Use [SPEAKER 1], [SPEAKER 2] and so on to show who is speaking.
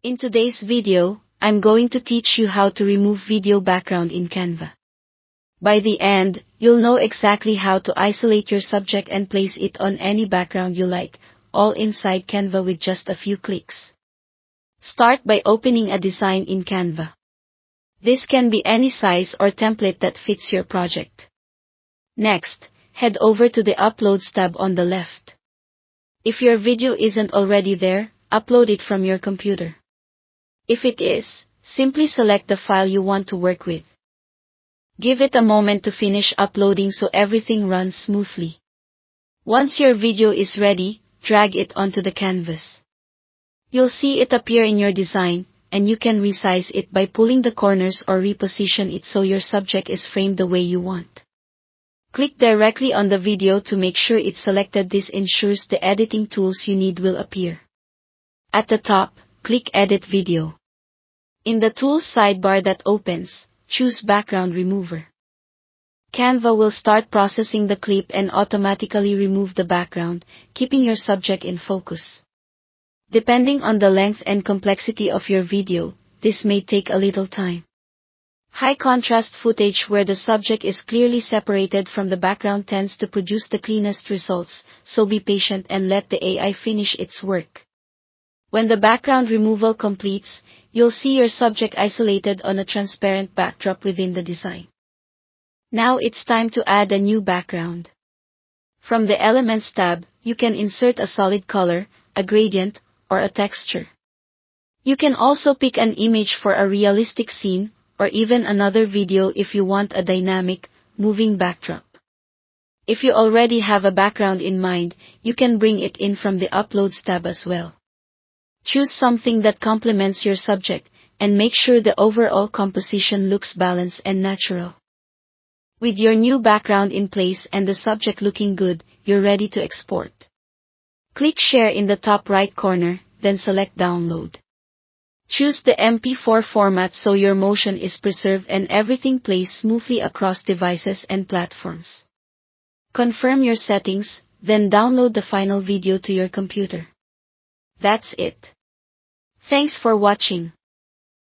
[SPEAKER 1] In today's video, I'm going to teach you how to remove video background in Canva. By the end, you'll know exactly how to isolate your subject and place it on any background you like, all inside Canva with just a few clicks. Start by opening a design in Canva. This can be any size or template that fits your project. Next, head over to the Uploads tab on the left. If your video isn't already there, upload it from your computer. If it is, simply select the file you want to work with. Give it a moment to finish uploading so everything runs smoothly. Once your video is ready, drag it onto the canvas. You'll see it appear in your design, and you can resize it by pulling the corners or reposition it so your subject is framed the way you want. Click directly on the video to make sure it's selected. This ensures the editing tools you need will appear. At the top, click Edit Video. In the Tools sidebar that opens, choose Background Remover. Canva will start processing the clip and automatically remove the background, keeping your subject in focus. Depending on the length and complexity of your video, this may take a little time. High contrast footage where the subject is clearly separated from the background tends to produce the cleanest results, so be patient and let the AI finish its work. When the background removal completes, you'll see your subject isolated on a transparent backdrop within the design. Now it's time to add a new background. From the Elements tab, you can insert a solid color, a gradient, or a texture. You can also pick an image for a realistic scene, or even another video if you want a dynamic, moving backdrop. If you already have a background in mind, you can bring it in from the Uploads tab as well. Choose something that complements your subject, and make sure the overall composition looks balanced and natural. With your new background in place and the subject looking good, you're ready to export. Click Share in the top right corner, then select Download. Choose the MP4 format so your motion is preserved and everything plays smoothly across devices and platforms. Confirm your settings, then download the final video to your computer. That's it. Thanks for watching.